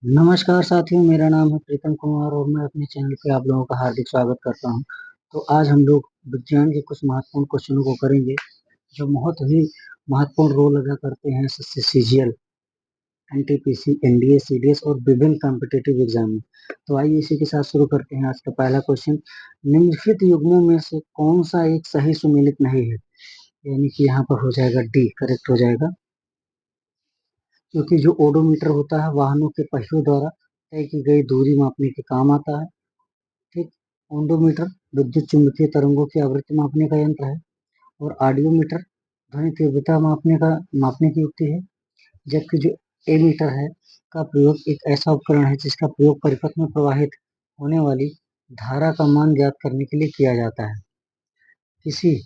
नमस्कार साथियों, मेरा नाम है प्रीतम कुमार और मैं अपने चैनल पे आप लोगों का हार्दिक स्वागत करता हूं। तो आज हम लोग विज्ञान के कुछ महत्वपूर्ण क्वेश्चनों को करेंगे जो बहुत ही महत्वपूर्ण रोल अदा करते हैं सीजीएल, एनटीपीसी, एनडीए, सीडीएस और विभिन्न कॉम्पिटिटिव एग्जाम में। तो आइए इसी के साथ शुरू करते हैं। आज का पहला क्वेश्चन, निम्नलिखित युग्मों में से कौन सा एक सही सुमेलित नहीं है? यानी कि यहाँ पर हो जाएगा डी करेक्ट हो जाएगा, क्योंकि जो ओडोमीटर होता है वाहनों के पहियों द्वारा तय की गई दूरी मापने के काम आता है। ठीक। ओडोमीटर विद्युत चुम्बकीय तरंगों की आवृत्ति मापने का यंत्र है और ऑडियोमीटर ध्वनि तीव्रता मापने की युक्ति है। जबकि जो एमीटर है का प्रयोग एक ऐसा उपकरण है जिसका प्रयोग परिपथ में प्रवाहित होने वाली धारा का मान ज्ञात करने के लिए किया जाता है। किसी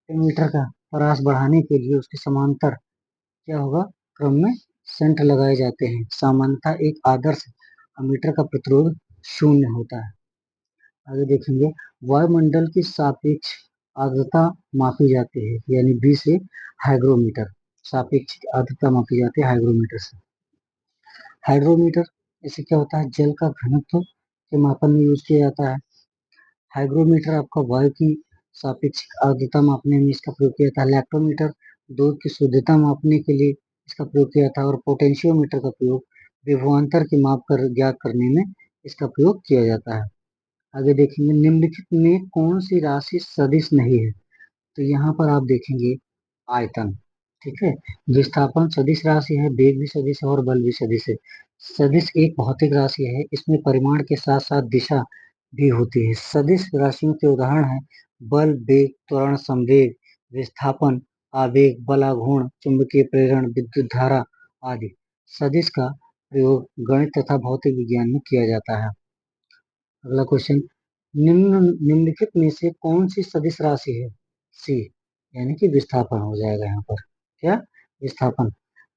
एमीटर का परास बढ़ाने के लिए उसके समांतर क्या होगा, क्रम में सेंट लगाए जाते हैं। सामान्यतः एक आदर्श एमीटर का प्रतिरोध शून्य होता है। आगे देखेंगे, वायुमंडल की सापेक्ष आर्द्रता मापी जाती है, यानी बी से हाइग्रोमीटर। सापेक्ष आर्द्रता मापी जाती है हाइग्रोमीटर से। हाइग्रोमीटर इससे क्या होता है, जल का घनत्व के मापन में यूज किया जाता है। हाइग्रोमीटर आपका वायु की सापेक्षिक आर्द्रता मापने में इसका प्रयोग किया जाता है। लैक्टोमीटर दूध की शुद्धता मापने के लिए इसका प्रयोग किया जाता है और पोटेंशियोमीटर का प्रयोग विभवांतर की माप कर ज्ञात करने में इसका प्रयोग किया जाता है। आगे देखेंगे, निम्नलिखित में कौन सी राशि सदिश नहीं है? तो यहाँ पर आप देखेंगे आयतन। ठीक है, विस्थापन सदिश राशि है, वेग भी सदिश है और बल भी सदिश है। सदिश एक भौतिक राशि है, इसमें परिमाण के साथ साथ दिशा भी होती है। सदिश राशियों के उदाहरण है बल, वेग, त्वरण, संवेग, विस्थापन, आवेग, बलाघूर्ण, चुंबकीय प्रेरण, विद्युत धारा आदि। सदिश का प्रयोग गणित तथा भौतिक विज्ञान में किया जाता है। अगला क्वेश्चन, निम्नलिखित में से कौन सी सदिश राशि है? सी, यानी कि विस्थापन हो जाएगा यहाँ पर। क्या? विस्थापन।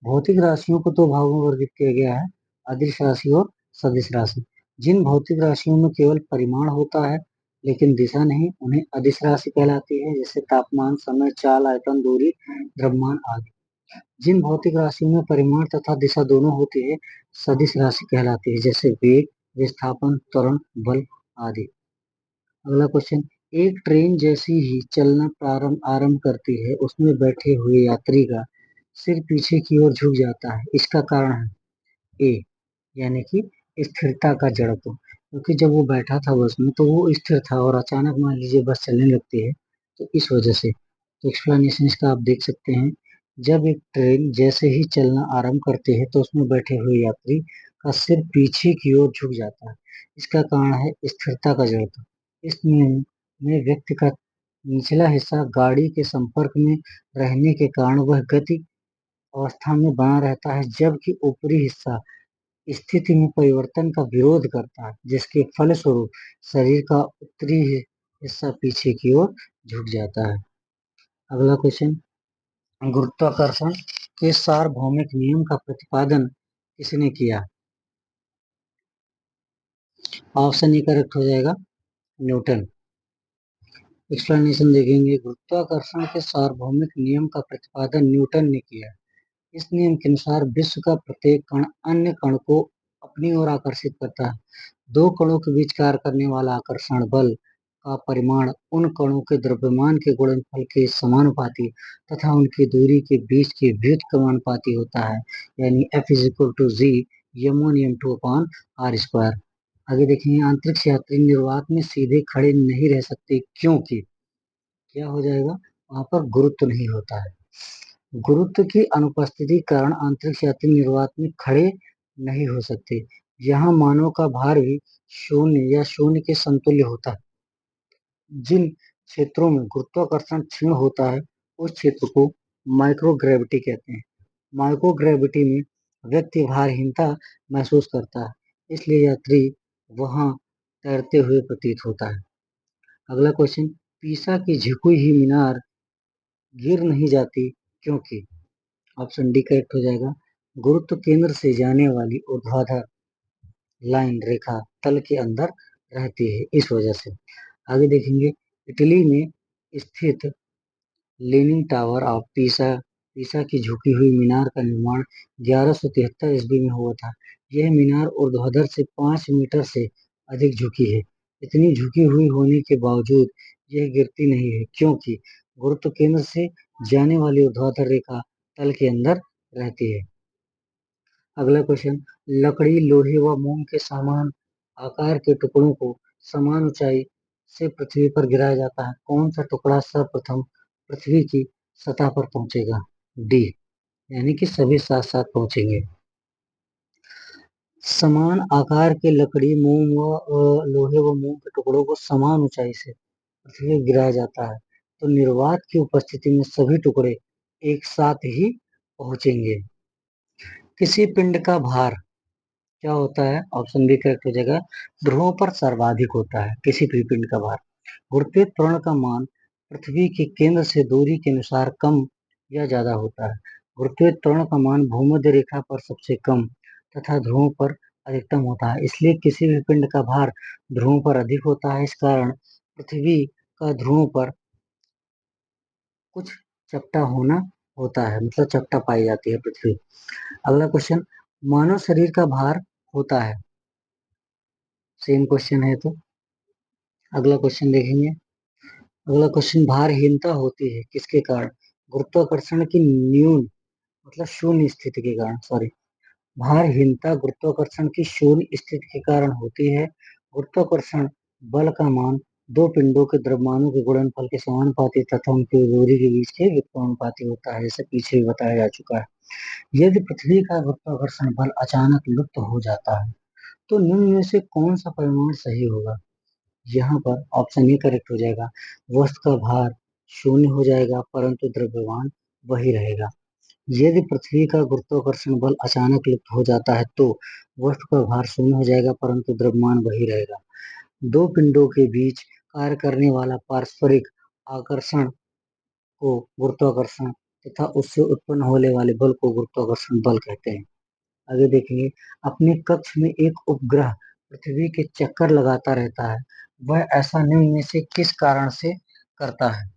भौतिक राशियों को दो भागों में वर्गीकृत किया गया है, अदिश राशि और सदिश राशि। जिन भौतिक राशियों में केवल परिमाण होता है लेकिन दिशा नहीं, उन्हें अदिश राशि कहलाती है, जैसे तापमान, समय, चाल, आयतन, दूरी, द्रव्यमान आदि। जिन भौतिक राशियों में परिमाण तथा दिशा दोनों होती है, सदिश राशि कहलाती है, जैसे वेग, विस्थापन, त्वरण, बल आदि। अगला क्वेश्चन, एक ट्रेन जैसी ही चलना आरंभ करती है, उसमें बैठे हुए यात्री का सिर पीछे की ओर झुक जाता है। इसका कारण है ए, यानी कि स्थिरता का जड़त्व, क्योंकि जब वो बैठा था बस में तो वो स्थिर था और अचानक मान लीजिए बस चलने लगती है तो इस वजह से। तो एक्सप्लेनेशन इसका आप देख सकते हैं, जब एक ट्रेन जैसे ही चलना आरंभ करती है तो उसमें बैठे हुए यात्री का सिर पीछे की ओर झुक जाता है। इसका कारण है स्थिरता का जड़त्व। इस नियम में व्यक्ति का निचला हिस्सा गाड़ी के संपर्क में रहने के कारण वह गति अवस्था में बना रहता है, जबकि ऊपरी हिस्सा स्थिति में परिवर्तन का विरोध करता है, जिसके फलस्वरूप शरीर का उत्तरी हिस्सा पीछे की ओर झुक जाता है। अगला क्वेश्चन, गुरुत्वाकर्षण के सार्वभौमिक नियम का प्रतिपादन किसने किया? ऑप्शन ए करेक्ट हो जाएगा, न्यूटन। एक्सप्लेनेशन देखेंगे, गुरुत्वाकर्षण के सार्वभौमिक नियम का प्रतिपादन न्यूटन ने किया। इस नियम के अनुसार विश्व का प्रत्येक कण अन्य कण को अपनी ओर आकर्षित करता है। दो कणों के बीच कार्य करने वाला आकर्षण बल का परिमाण उन कणों के द्रव्यमान के गुणनफल के समानुपाती तथा उनकी दूरी के बीच के व्युत्क्रमानुपाती होता है, यानी F=G m1 m2 upon r²। आगे देखेंगे, अंतरिक्ष यात्री निर्वात में सीधे खड़े नहीं रह सकते, क्योंकि क्या हो जाएगा, वहां पर गुरुत्व नहीं होता है। गुरुत्व की अनुपस्थिति के कारण अंतरिक्ष यात्री निर्वात में खड़े नहीं हो सकते। यहाँ मानव का भार भी शून्य या शून्य के समतुल्य होता है। जिन क्षेत्रों में गुरुत्वाकर्षण क्षीण होता है उस क्षेत्र को माइक्रोग्रेविटी कहते हैं। माइक्रोग्रेविटी में व्यक्ति भारहीनता महसूस करता है, इसलिए यात्री वहां तैरते हुए प्रतीत होता है। अगला क्वेश्चन, पीसा की झुकी हुई मीनार गिर नहीं जाती, क्योंकि ऑप्शन डी करेक्ट हो जाएगा, गुरुत्व केंद्र से जाने वाली ऊर्ध्वाधर लाइन रेखा तल के अंदर रहती है, इस वजह से। आगे देखेंगे, इटली में स्थित लीनिंग टावर ऑफ पीसा पीसा की झुकी हुई मीनार का निर्माण 1173 ईस्वी में हुआ था। यह मीनार ऊर्ध्वाधर से 5 मीटर से अधिक झुकी है। इतनी झुकी हुई होने के बावजूद यह गिरती नहीं है, क्योंकि गुरुत्व केंद्र से जाने वाली ऊर्ध्वाधर रेखा तल के अंदर रहती है। अगला क्वेश्चन, लकड़ी, लोहे व मोम के समान आकार के टुकड़ों को समान ऊंचाई से पृथ्वी पर गिराया जाता है। कौन सा टुकड़ा सर्वप्रथम पृथ्वी की सतह पर पहुंचेगा? डी, यानी कि सभी साथ साथ पहुंचेंगे। समान आकार के लकड़ी, मोम व लोहे व मोम के टुकड़ों को समान ऊंचाई से पृथ्वी पर गिराया जाता है, तो निर्वात की उपस्थिति में सभी टुकड़े एक साथ ही पहुंचेंगे। किसी पिंड का भार क्या होता है? ऑप्शन बी करेक्ट हो जाएगा, ध्रुवों पर सर्वाधिक होता है किसी भी पिंड का भार। गुरुत्वीय त्वरण का मान पृथ्वी के केंद्र से दूरी के अनुसार कम या ज्यादा होता है। गुरुत्वीय त्वरण का मान भूमध्य रेखा पर सबसे कम तथा ध्रुवों पर अधिकतम होता है, इसलिए किसी भी पिंड का भार ध्रुवों पर अधिक होता है। इस कारण पृथ्वी का ध्रुवों पर कुछ चपटा होना होता है, मतलब चपटा पाई जाती है पृथ्वी। अगला क्वेश्चन, मानव शरीर का भार होता है, सेम क्वेश्चन है तो अगला क्वेश्चन देखेंगे। अगला क्वेश्चन, भारहीनता होती है किसके कारण? गुरुत्वाकर्षण की न्यून मतलब शून्य स्थिति के कारण, सॉरी, भारहीनता गुरुत्वाकर्षण की शून्य स्थिति के कारण होती है। गुरुत्वाकर्षण बल का मान दो पिंडों के द्रव्यमानों के गुणनफल के समानुपाती तथा उनकी दूरी के बीच के व्युत्क्रमानुपाती होता है, जैसे पीछे भी बताया जा चुका है। यदि पृथ्वी का गुरुत्वाकर्षण बल अचानक लुप्त हो जाता है, तो निम्न में से कौन सा परिमाण सही होगा? यहाँ पर ऑप्शन ए करेक्ट हो जाएगा, वस्तु का भार शून्य हो जाएगा परंतु द्रव्यमान वही रहेगा। यदि पृथ्वी का गुरुत्वाकर्षण बल अचानक लुप्त हो जाता है तो वस्तु का भार शून्य हो जाएगा परंतु द्रव्यमान वही रहेगा। दो पिंडों के बीच कार्य करने वाला पारस्परिक आकर्षण को गुरुत्वाकर्षण तथा उससे उत्पन्न होने वाले बल को गुरुत्वाकर्षण बल कहते हैं। आगे देखेंगे, अपने कक्ष में एक उपग्रह पृथ्वी के चक्कर लगाता रहता है, वह ऐसा निम्न में से किस कारण से करता है?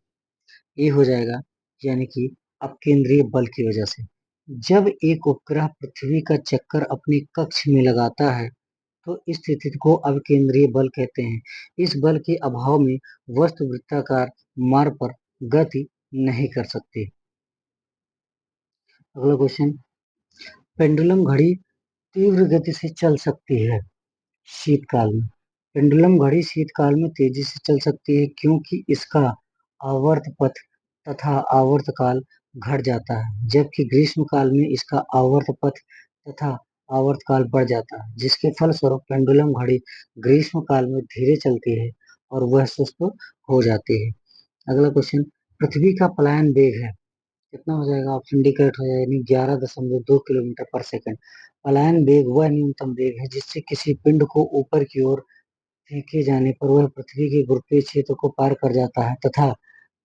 ये हो जाएगा, यानी कि अपकेंद्रीय बल की वजह से। जब एक उपग्रह पृथ्वी का चक्कर अपने कक्ष में लगाता है तो इस स्थिति को अपकेंद्रीय बल कहते हैं। इस बल के अभाव में वस्तु वृत्ताकार मार्ग पर गति नहीं कर सकती। अगला क्वेश्चन, पेंडुलम घड़ी तीव्र गति से चल सकती है शीतकाल में। पेंडुलम घड़ी शीतकाल में तेजी से चल सकती है क्योंकि इसका आवर्त पथ तथा आवर्त काल घट जाता है, जबकि ग्रीष्म काल में इसका आवर्त पथ तथा आवर्त काल बढ़ जाता है, जिसके फलस्वरूप पेंडुलम घड़ी ग्रीष्म काल में धीरे चलती है और वह सुस्त हो जाती है। अगला क्वेश्चन, पृथ्वी का पलायन वेग है कितना हो जाएगा? ऑप्शन डी करेक्ट हो जाएगा, यानी 11.2 किलोमीटर पर सेकंड। पलायन वेग वह न्यूनतम वेग है जिससे किसी पिंड को ऊपर की ओर फेंके जाने पर वह पृथ्वी के गुरुत्वीय क्षेत्र को पार कर जाता है तथा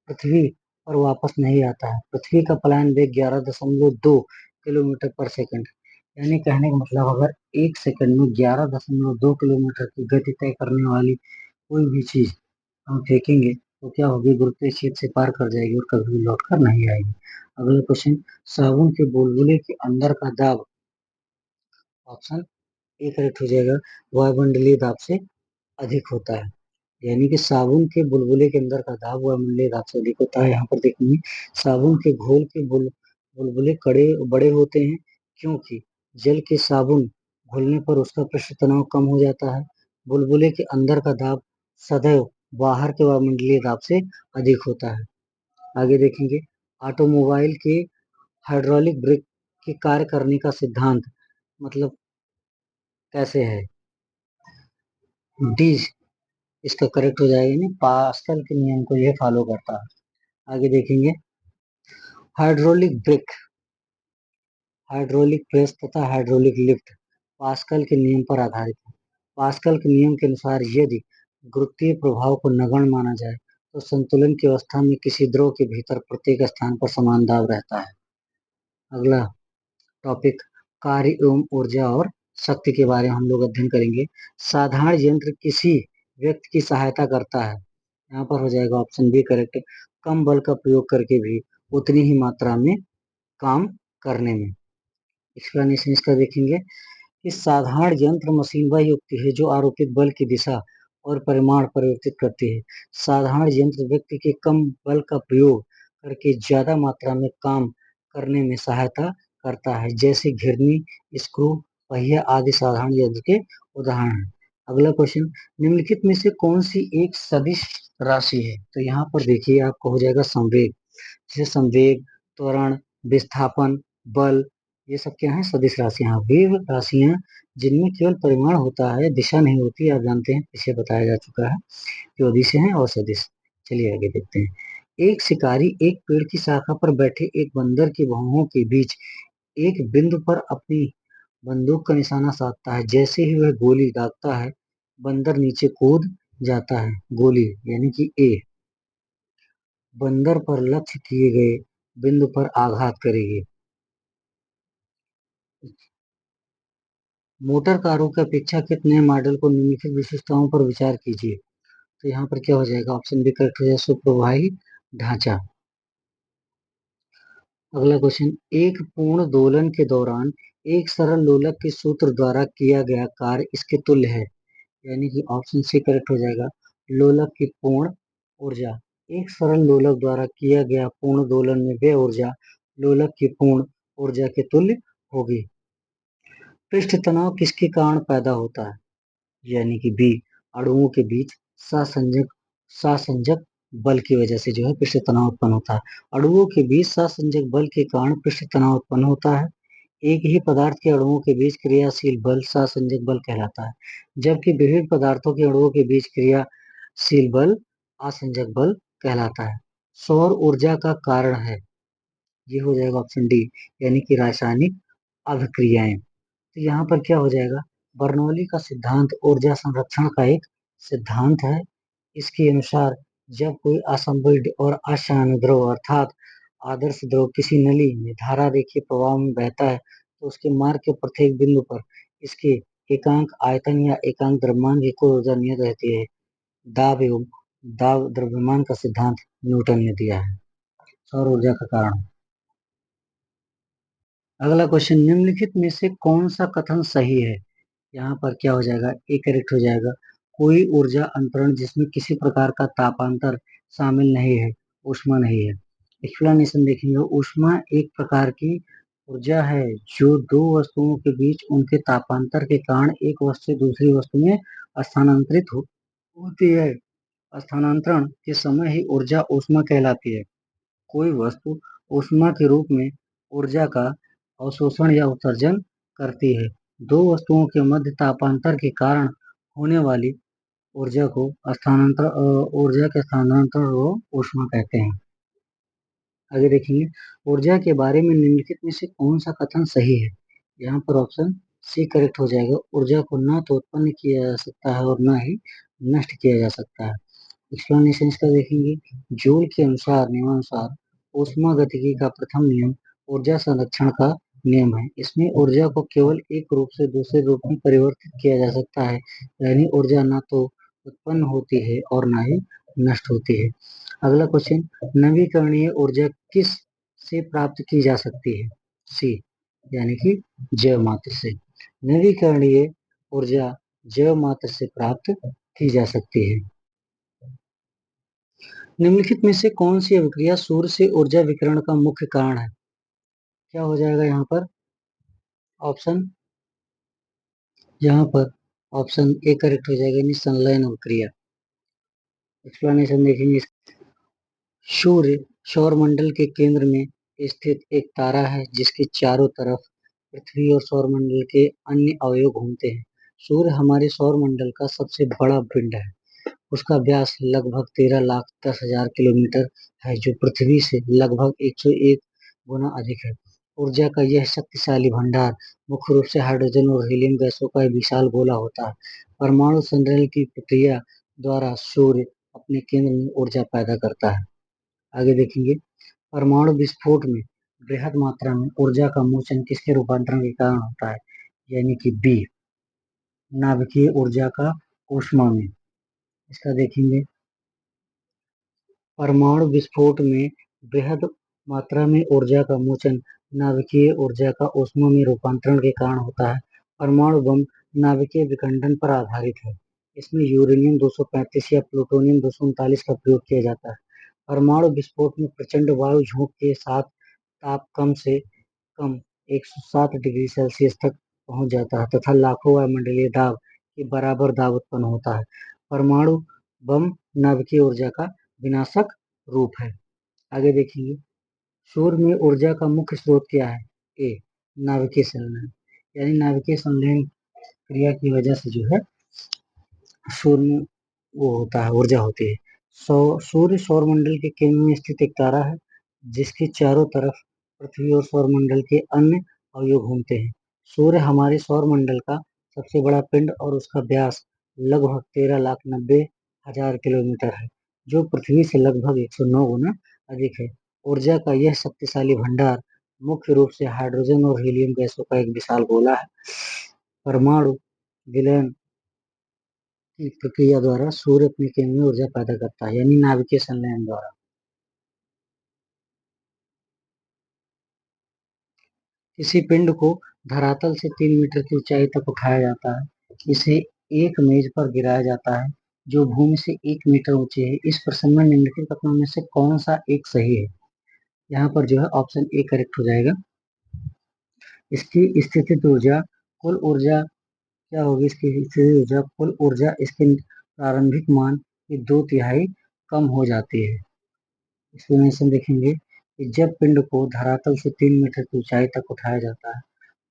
पृथ्वी पर वापस नहीं आता है। पृथ्वी का पलायन वेग 11.2 किलोमीटर पर सेकंड, यानी कहने का मतलब अगर एक सेकंड में 11.2 किलोमीटर की गति तय करने वाली कोई भी चीज हम फेंकेंगे तो क्या होगी? गुरुत्वीय क्षेत्र से पार कर जाएगी और कभी भी लौट कर नहीं आएगी। अगला क्वेश्चन, साबुन के बुलबुले के अंदर का दाब, ऑप्शन ए करेक्ट हो जाएगा, वायुमंडलीय दाब से अधिक होता है। यानी कि साबुन के बुलबुले के अंदर का दाब वायुमंडलीय दाब से अधिक होता है। यहाँ पर देखेंगे, साबुन के घोल के बुलबुले कड़े बड़े होते हैं क्योंकि जल के साबुन घुलने पर उसका पृष्ठ तनाव कम हो जाता है। बुलबुले के अंदर का दाब सदैव बाहर के वायुमंडलीय दाब से अधिक होता है। आगे देखेंगे, ऑटोमोबाइल के हाइड्रोलिक ब्रेक के कार्य करने का सिद्धांत मतलब कैसे है? डी इसका करेक्ट हो जाएगा, नहीं, पास्कल के नियम को यह फॉलो करता है। आगे देखेंगे, हाइड्रोलिक ब्रेक, हाइड्रोलिक प्रेस तथा हाइड्रोलिक लिफ्ट पास्कल के नियम पर आधारित है। पास्कल के नियम के अनुसार यदि गुरुत्वीय प्रभाव को नगण्य माना जाए तो संतुलन की अवस्था में किसी द्रव के भीतर प्रत्येक स्थान पर समान दाब रहता है। अगला टॉपिक, कार्य एवं ऊर्जा और शक्ति के बारे में हम लोग अध्ययन करेंगे। साधारण यंत्र किसी व्यक्ति की सहायता करता है, यहाँ पर हो जाएगा ऑप्शन बी करेक्ट, कम बल का प्रयोग करके भी उतनी ही मात्रा में काम करने में। एक्सप्लेनेशन इसका देखेंगे, कि साधारण यंत्र मशीन वह युक्ति है जो आरोपित बल की दिशा और परिमाण परिवर्तित करती है। साधारण यंत्र व्यक्ति के कम बल का प्रयोग करके ज्यादा मात्रा में काम करने में सहायता करता है, जैसे घिरनी, स्क्रू, पहिया आदि साधारण यंत्र के उदाहरण हैं। अगला क्वेश्चन, निम्नलिखित में से कौन सी एक सदिश राशि है? तो यहाँ पर देखिए आपको हो जाएगा संवेग। जैसे संवेग, त्वरण, विस्थापन, बल, ये सब क्या है? सदिश राशियां। वे राशियां जिनमें केवल परिमाण होता है, दिशा नहीं होती, आप जानते हैं, पीछे बताया जा चुका है कि वो दिशा है और सदिश। चलिए आगे देखते हैं। एक शिकारी एक पेड़ की शाखा पर बैठे एक बंदर की बाहों के बीच एक बिंदु पर अपनी बंदूक का निशाना साधता है। जैसे ही वह गोली दागता है, बंदर नीचे कूद जाता है। गोली यानी कि ए बंदर पर लक्ष्य किए गए बिंदु पर आघात करेगी। मोटर कारों की अपेक्षाकृत नए मॉडल को निम्नलिखित विशेषताओं पर विचार कीजिए। तो यहाँ पर क्या हो जाएगा? ऑप्शन बी करेक्ट हो जाएगा, सुप्रवाही ढांचा। अगला क्वेश्चन, एक पूर्ण दोलन के दौरान एक सरल लोलक के सूत्र द्वारा किया गया कार्य इसके तुल्य है। यानी कि ऑप्शन सी करेक्ट हो जाएगा, लोलक की पूर्ण ऊर्जा। एक सरल लोलक द्वारा किया गया पूर्ण दोलन में वे ऊर्जा लोलक की पूर्ण ऊर्जा के तुल्य होगी। पृष्ठ तनाव किसके कारण पैदा होता है? यानी कि बी, अणुओं के बीच सहसंजक सहसंजक बल की वजह से जो है पृष्ठ तनाव उत्पन्न होता है। अणुओं के बीच सहसंजक बल के कारण पृष्ठ तनाव उत्पन्न होता है। एक ही पदार्थ के अणुओं के बीच क्रियाशील बल सहसंजक बल कहलाता है, जबकि विभिन्न पदार्थों के अणुओं के बीच क्रियाशील बल आसंजक बल कहलाता है। सौर ऊर्जा का कारण है, ये हो जाएगा ऑप्शन डी, यानी कि रासायनिक अभिक्रियाएं। तो यहाँ पर क्या हो जाएगा? बर्नौली का सिद्धांत ऊर्जा संरक्षण का एक सिद्धांत है। इसके अनुसार जब कोई असंबद्ध और अशांत द्रव अर्थात आदर्श द्रव किसी नली में धारा रेखीय प्रवाह में बहता है, तो उसके मार्ग के प्रत्येक बिंदु पर इसके एकांक आयतन या एकांक द्रव्यमान की कुल ऊर्जा नियत रहती है। दाब एवं दाब द्रव्यमान का सिद्धांत न्यूटन ने दिया है। सौर ऊर्जा का कारण। अगला क्वेश्चन, निम्नलिखित में से कौन सा कथन सही है? यहाँ पर क्या हो जाएगा? ए करेक्ट हो जाएगा, कोई ऊर्जा अंतरण जिसमें किसी प्रकार का तापांतर शामिल नहीं है, ऊष्मा नहीं है। एक्सप्लेनेशन देखेंगे, ऊष्मा एक प्रकार की ऊर्जा है जो दो वस्तुओं के बीच उनके तापांतर के कारण एक वस्तु से दूसरी वस्तु में स्थानांतरित होती है। स्थानांतरण के समय ही ऊर्जा ऊष्मा कहलाती है। कोई वस्तु ऊष्मा के रूप में ऊर्जा का अवशोषण या उत्सर्जन करती है। दो वस्तुओं के मध्य तापांतर के कारण होने वाली ऊर्जा के स्थानांतरण को ऊष्मा कहते हैं। आगे देखेंगे, ऊर्जा के बारे में निम्नलिखित में से कौन सा कथन सही है? यहाँ पर ऑप्शन सी करेक्ट हो जाएगा, ऊर्जा को न तो उत्पन्न किया जा सकता है और न ही नष्ट किया जा सकता है। एक्सप्लेनेशन का देखेंगे, जूल के अनुसार नियमानुसार ऊष्मा गतिकी का प्रथम नियम ऊर्जा संरक्षण का नियम है। इसमें ऊर्जा को केवल एक रूप से दूसरे रूप में परिवर्तित किया जा सकता है, यानी ऊर्जा न तो उत्पन्न होती है और न ही नष्ट होती है। अगला क्वेश्चन, नवीकरणीय ऊर्जा किस से प्राप्त की जा सकती है? सी, यानी कि जैव मात्र से। नवीकरणीय ऊर्जा जैव मात्र से प्राप्त की जा सकती है। निम्नलिखित में से कौन सी अभिक्रिया सूर्य से ऊर्जा विकिरण का मुख्य कारण है? क्या हो जाएगा यहाँ पर? ऑप्शन, यहाँ पर ऑप्शन ए करेक्ट हो जाएगा, यानी संलयन अभिक्रिया। एक्सप्लेनेशन देखेंगे, सूर्य सौर मंडल के केंद्र में स्थित एक तारा है जिसके चारों तरफ पृथ्वी और सौर मंडल के अन्य अवयव घूमते हैं। सूर्य हमारे सौर मंडल का सबसे बड़ा पिंड है। उसका व्यास लगभग 13,10,000 किलोमीटर है, जो पृथ्वी से लगभग 101 गुना अधिक है। ऊर्जा का यह शक्तिशाली भंडार मुख्य रूप से हाइड्रोजन और हीलियम गैसों का एक विशाल गोला होता है। परमाणु संचरण की प्रक्रिया द्वारा सूर्य अपने केंद्र में ऊर्जा पैदा करता है। आगे देखेंगे, परमाणु विस्फोट में बृहद मात्रा में ऊर्जा का मोचन किसके रूपांतरण के कारण होता है? यानी कि बी, नाभिकीय ऊर्जा का ऊष्मा में। इसका देखेंगे, परमाणु विस्फोट में बृहद मात्रा में ऊर्जा का मोचन नाभिकीय ऊर्जा का ऊष्मा में रूपांतरण के कारण होता है। परमाणु बम नाभिकीय विखंडन पर आधारित है। इसमें यूरेनियम 235 या प्लूटोनियम 239 का प्रयोग किया जाता है। परमाणु विस्फोट में प्रचंड वायु झोंक के साथ ताप कम से कम 107 डिग्री सेल्सियस तक पहुंच जाता है तथा लाखों वायुमंडलीय दाब के बराबर दाब उत्पन्न होता है। परमाणु बम नाभिकीय ऊर्जा का विनाशक रूप है। आगे देखेंगे, सूर्य में ऊर्जा का मुख्य स्रोत क्या है? ए, नाभिकीय संलयन, यानी नाभिकीय संलयन क्रिया की वजह से जो है सूर्य में वो होता है, ऊर्जा होती है। सूर्य सौरमंडल के केंद्र में स्थित एक तारा है जिसके चारों तरफ पृथ्वी और सौरमंडल के अन्य अवयव घूमते हैं। सूर्य हमारे सौरमंडल का सबसे बड़ा पिंड और उसका व्यास लगभग 13,90,000 किलोमीटर है, जो पृथ्वी से लगभग 109 गुना अधिक है। ऊर्जा का यह शक्तिशाली भंडार मुख्य रूप से हाइड्रोजन और हीलियम गैसों का एक विशाल गोला है। परमाणु विलयन की प्रक्रिया द्वारा सूर्य अपने केंद्र में ऊर्जा पैदा करता है, यानी नाभिकीय संलयन द्वारा। किसी पिंड को धरातल से 3 मीटर की ऊंचाई तक उठाया जाता है। इसे एक मेज पर गिराया जाता है जो भूमि से 1 मीटर ऊंची है। इस प्रश्न में निम्नलिखित कथनों में से कौन सा एक सही है? यहाँ पर जो है ऑप्शन ए करेक्ट हो जाएगा। इसकी स्थितिज ऊर्जा कुल ऊर्जा क्या होगी? इसकी स्थितिज ऊर्जा कुल ऊर्जा इसके प्रारंभिक मान की 2/3 कम हो जाती है। एक्सप्लेनेशन देखेंगे कि जब पिंड को धरातल से 3 मीटर की ऊंचाई तक उठाया जाता है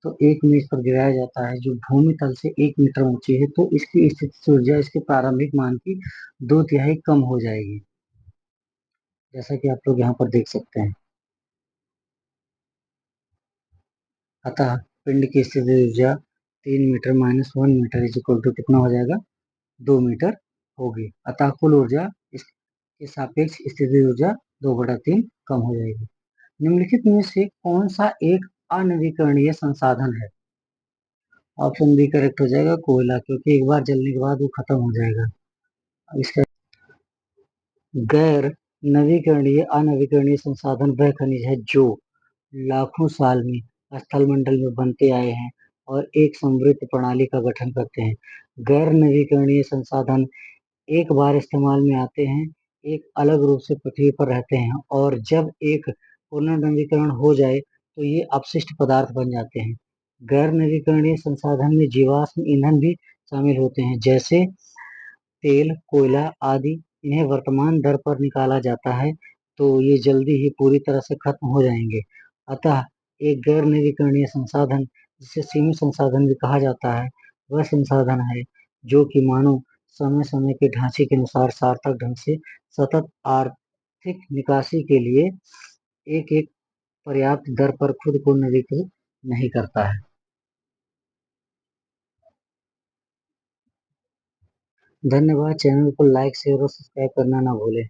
तो एक मेज पर गिराया जाता है जो भूमि तल से 1 मीटर ऊंची है, तो इसकी स्थितिज ऊर्जा इसके प्रारंभिक मान की 2/3 कम हो जाएगी, जैसा कि आप लोग यहाँ पर देख सकते हैं। अतः पिंड की स्थितिज ऊर्जा 3 meter minus 1 meter is equal to कितना हो जाएगा? 2 मीटर होगी। अतः कुल ऊर्जा इसके सापेक्ष स्थितिज ऊर्जा 2/3 कम हो जाएगी। निम्नलिखित में से कौन सा एक अनवीकरणीय संसाधन है? ऑप्शन बी करेक्ट हो जाएगा, कोयला, क्योंकि एक बार जलने के बाद वो खत्म हो जाएगा। इसका गैर नवीकरणीय अनवीकरणीय संसाधन वह खनिज है जो लाखों साल में स्थलमंडल में बनते आए हैं और एक समृद्ध प्रणाली का गठन करते हैं। गैर नवीकरणीय संसाधन एक बार इस्तेमाल में आते हैं, एक अलग रूप से पृथ्वी पर रहते हैं और जब एक पुनर्नवीकरण हो जाए तो ये अपशिष्ट पदार्थ बन जाते हैं। गैर नवीकरणीय संसाधन में जीवाश्म ईंधन भी शामिल होते हैं, जैसे तेल, कोयला आदि। इन्हें वर्तमान दर पर निकाला जाता है तो ये जल्दी ही पूरी तरह से खत्म हो जाएंगे। अतः एक गैर नवीकरणीय संसाधन, जिसे सीमित संसाधन भी कहा जाता है, वह संसाधन है जो कि मानव समय समय के ढांचे के अनुसार सार्थक ढंग से सतत आर्थिक निकासी के लिए एक एक पर्याप्त दर पर खुद को नवीकृत नहीं करता है। धन्यवाद। चैनल को लाइक शेयर और सब्सक्राइब करना ना भूलें।